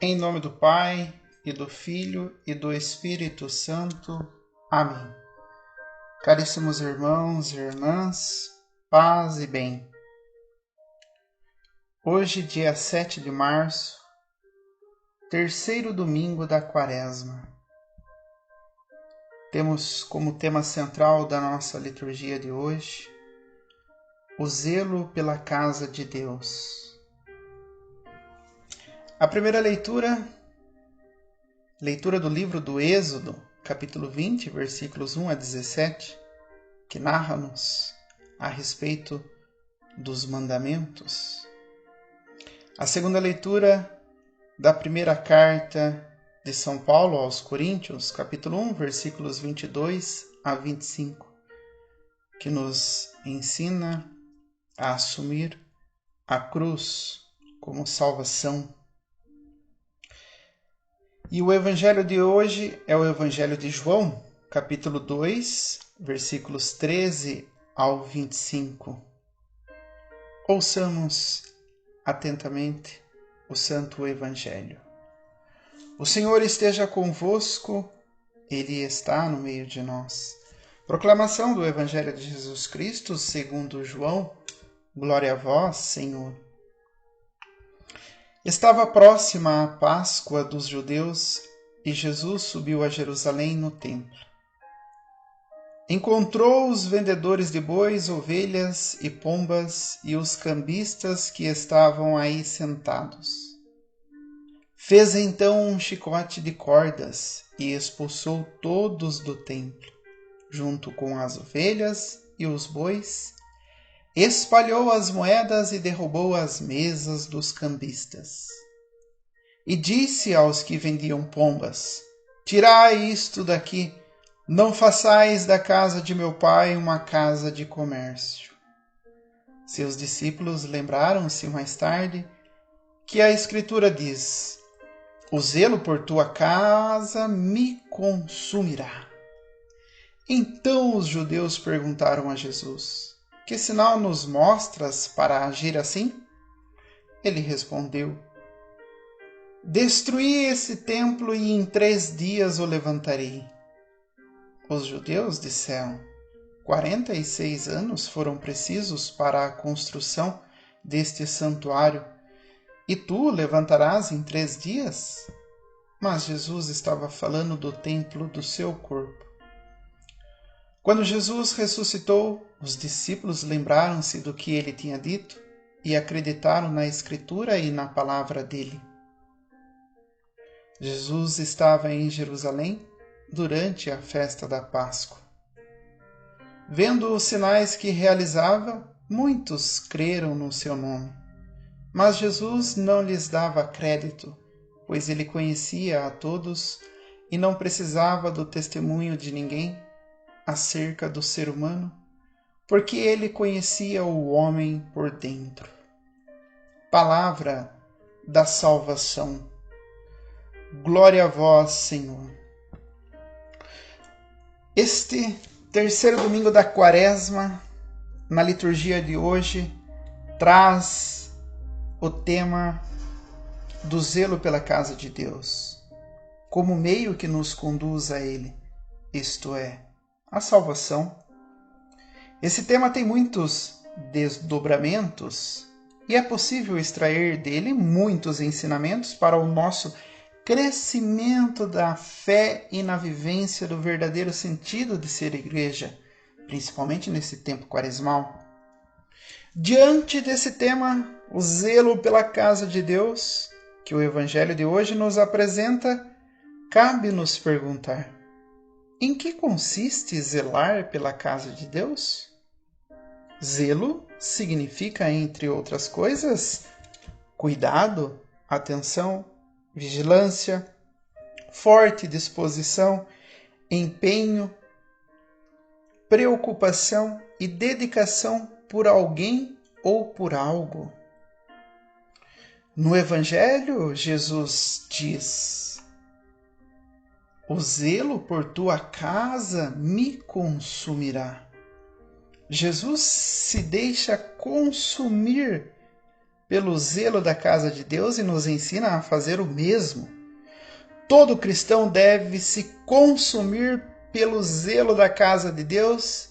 Em nome do Pai, e do Filho, e do Espírito Santo. Amém. Caríssimos irmãos e irmãs, paz e bem. Hoje, dia 7 de março, terceiro domingo da Quaresma. Temos como tema central da nossa liturgia de hoje o zelo pela casa de Deus. A primeira leitura do livro do Êxodo, capítulo 20, versículos 1 a 17, que narra-nos a respeito dos mandamentos. A segunda leitura da primeira carta de São Paulo aos Coríntios, capítulo 1, versículos 22 a 25, que nos ensina a assumir a cruz como salvação. E o evangelho de hoje é o evangelho de João, capítulo 2, versículos 13 ao 25. Ouçamos atentamente o santo evangelho. O Senhor esteja convosco, Ele está no meio de nós. Proclamação do evangelho de Jesus Cristo segundo João. Glória a vós, Senhor. Estava próxima a Páscoa dos judeus e Jesus subiu a Jerusalém no templo. Encontrou os vendedores de bois, ovelhas e pombas e os cambistas que estavam aí sentados. Fez então um chicote de cordas e expulsou todos do templo, junto com as ovelhas e os bois. Espalhou as moedas e derrubou as mesas dos cambistas. E disse aos que vendiam pombas: Tirai isto daqui, não façais da casa de meu pai uma casa de comércio. Seus discípulos lembraram-se mais tarde que a Escritura diz: O zelo por tua casa me consumirá. Então os judeus perguntaram a Jesus: Que sinal nos mostras para agir assim? Ele respondeu: Destruí esse templo e em 3 dias o levantarei. Os judeus disseram: 46 anos foram precisos para a construção deste santuário, e tu o levantarás em 3 dias? Mas Jesus estava falando do templo do seu corpo. Quando Jesus ressuscitou, os discípulos lembraram-se do que ele tinha dito e acreditaram na Escritura e na palavra dele. Jesus estava em Jerusalém durante a festa da Páscoa. Vendo os sinais que realizava, muitos creram no seu nome. Mas Jesus não lhes dava crédito, pois ele conhecia a todos e não precisava do testemunho de ninguém acerca do ser humano, porque ele conhecia o homem por dentro. Palavra da salvação. Glória a vós, Senhor. Este terceiro domingo da Quaresma, na liturgia de hoje, traz o tema do zelo pela casa de Deus, como meio que nos conduz a Ele, isto é, a salvação. Esse tema tem muitos desdobramentos e é possível extrair dele muitos ensinamentos para o nosso crescimento da fé e na vivência do verdadeiro sentido de ser igreja, principalmente nesse tempo quaresmal. Diante desse tema, o zelo pela casa de Deus, que o Evangelho de hoje nos apresenta, cabe nos perguntar: em que consiste zelar pela casa de Deus? Zelo significa, entre outras coisas, cuidado, atenção, vigilância, forte disposição, empenho, preocupação e dedicação por alguém ou por algo. No Evangelho, Jesus diz: O zelo por tua casa me consumirá. Jesus se deixa consumir pelo zelo da casa de Deus e nos ensina a fazer o mesmo. Todo cristão deve se consumir pelo zelo da casa de Deus,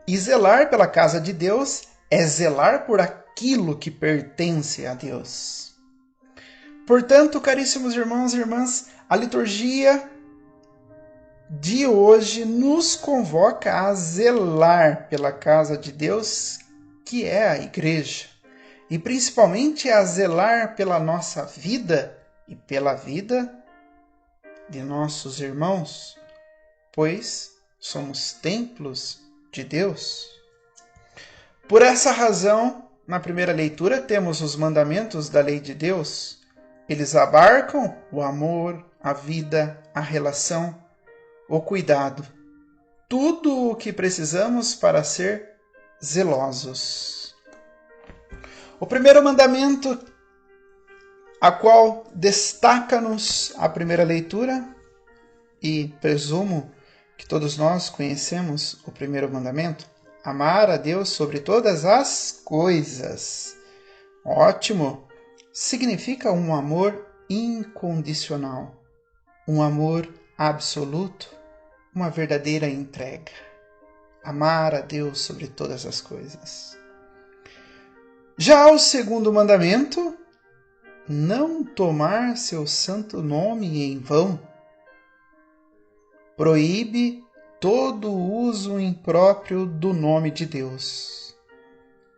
e zelar pela casa de Deus é zelar por aquilo que pertence a Deus. Portanto, caríssimos irmãos e irmãs, a liturgia de hoje nos convoca a zelar pela casa de Deus, que é a igreja, e principalmente a zelar pela nossa vida e pela vida de nossos irmãos, pois somos templos de Deus. Por essa razão, na primeira leitura temos os mandamentos da lei de Deus. Eles abarcam o amor, a vida, a relação, o cuidado, tudo o que precisamos para ser zelosos. O primeiro mandamento, a qual destaca-nos a primeira leitura, e presumo que todos nós conhecemos o primeiro mandamento, amar a Deus sobre todas as coisas. Ótimo! Significa um amor incondicional, um amor absoluto, uma verdadeira entrega. Amar a Deus sobre todas as coisas. Já o segundo mandamento, não tomar seu santo nome em vão. Proíbe todo o uso impróprio do nome de Deus.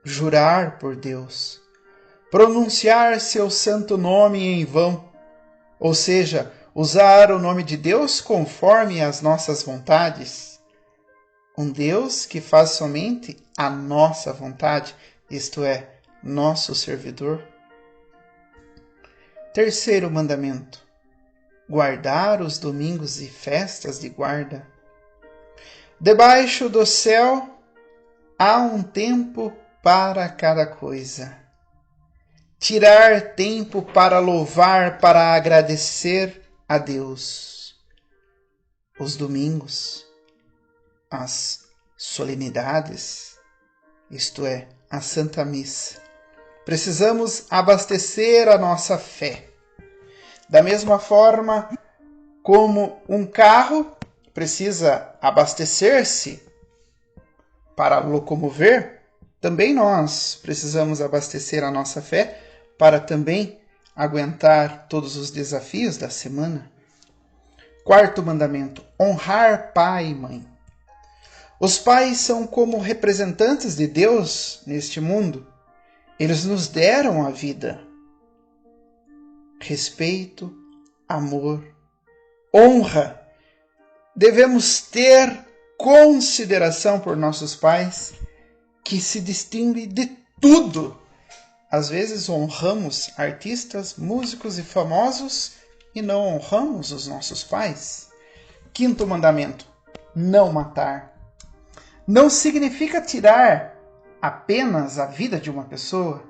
Jurar por Deus. Pronunciar seu santo nome em vão. Ou seja, usar o nome de Deus conforme as nossas vontades. Um Deus que faz somente a nossa vontade, isto é, nosso servidor. Terceiro mandamento: guardar os domingos e festas de guarda. Debaixo do céu há um tempo para cada coisa. Tirar tempo para louvar, para agradecer a Deus. Os domingos, as solenidades, isto é, a Santa Missa. Precisamos abastecer a nossa fé. Da mesma forma como um carro precisa abastecer-se para locomover, também nós precisamos abastecer a nossa fé para também aguentar todos os desafios da semana. Quarto mandamento: honrar pai e mãe. Os pais são como representantes de Deus neste mundo. Eles nos deram a vida. Respeito, amor, honra. Devemos ter consideração por nossos pais, que se distinguem de tudo. Às vezes honramos artistas, músicos e famosos e não honramos os nossos pais. Quinto mandamento: não matar. Não significa tirar apenas a vida de uma pessoa,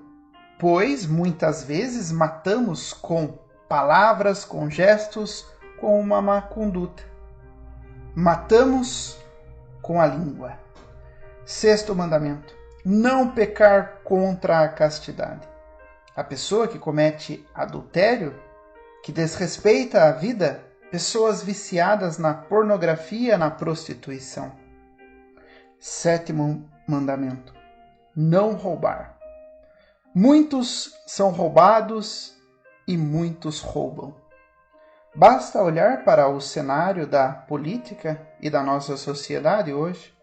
pois muitas vezes matamos com palavras, com gestos, com uma má conduta. Matamos com a língua. Sexto mandamento: não pecar contra a castidade. A pessoa que comete adultério, que desrespeita a vida, pessoas viciadas na pornografia, na prostituição. Sétimo mandamento: não roubar. Muitos são roubados e muitos roubam. Basta olhar para o cenário da política e da nossa sociedade hoje.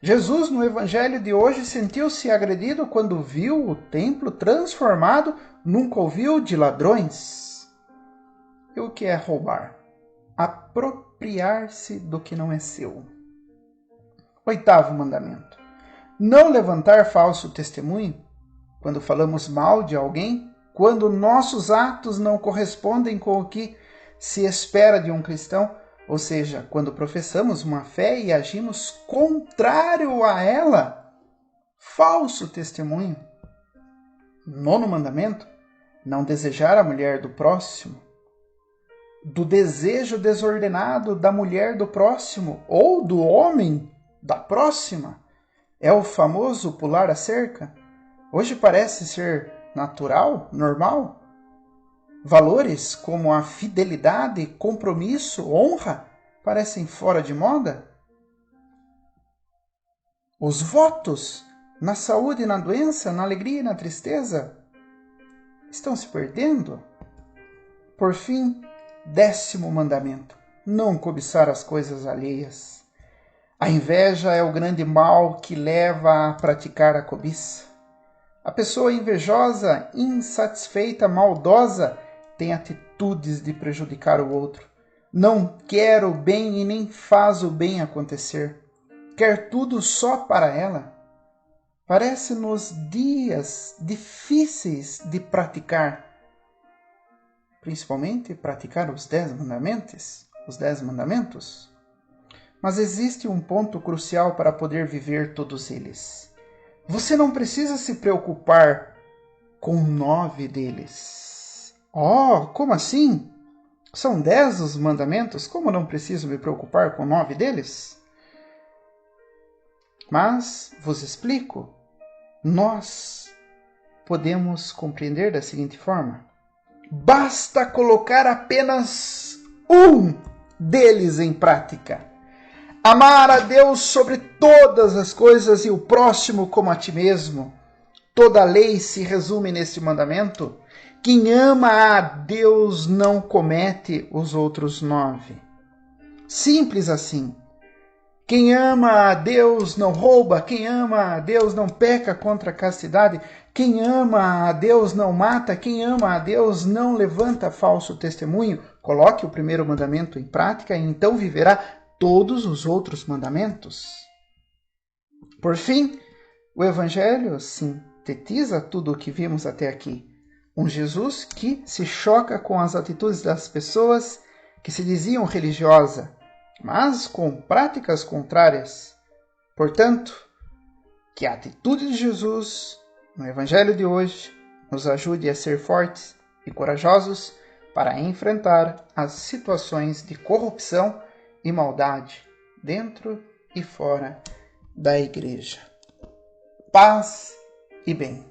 Jesus, no Evangelho de hoje, sentiu-se agredido quando viu o templo transformado num covil de ladrões. E o que é roubar? Apropriar-se do que não é seu. Oitavo mandamento: não levantar falso testemunho. Quando falamos mal de alguém, quando nossos atos não correspondem com o que se espera de um cristão, ou seja, quando professamos uma fé e agimos contrário a ela, falso testemunho. Nono mandamento: não desejar a mulher do próximo. Do desejo desordenado da mulher do próximo ou do homem da próxima é o famoso pular a cerca. Hoje parece ser natural, normal. Valores como a fidelidade, compromisso, honra parecem fora de moda. Os votos na saúde e na doença, na alegria e na tristeza estão se perdendo. Por fim, 10º mandamento: não cobiçar as coisas alheias. A inveja é o grande mal que leva a praticar a cobiça. A pessoa invejosa, insatisfeita, maldosa, tem atitudes de prejudicar o outro. Não quer o bem e nem faz o bem acontecer. Quer tudo só para ela. Parece-nos dias difíceis de praticar, principalmente praticar os 10 mandamentos. Mas existe um ponto crucial para poder viver todos eles. Você não precisa se preocupar com 9 deles. Oh, como assim? São 10 os mandamentos? Como não preciso me preocupar com 9 deles? Mas, vos explico, nós podemos compreender da seguinte forma: basta colocar apenas um deles em prática. Amar a Deus sobre todas as coisas e o próximo como a ti mesmo. Toda a lei se resume neste mandamento: quem ama a Deus não comete os outros 9. Simples assim. Quem ama a Deus não rouba, quem ama a Deus não peca contra a castidade, quem ama a Deus não mata, quem ama a Deus não levanta falso testemunho. Coloque o 1º mandamento em prática e então viverá todos os outros mandamentos. Por fim, o Evangelho sintetiza tudo o que vimos até aqui. Um Jesus que se choca com as atitudes das pessoas que se diziam religiosas, mas com práticas contrárias. Portanto, que a atitude de Jesus no Evangelho de hoje nos ajude a ser fortes e corajosos para enfrentar as situações de corrupção e maldade dentro e fora da igreja. Paz e bem.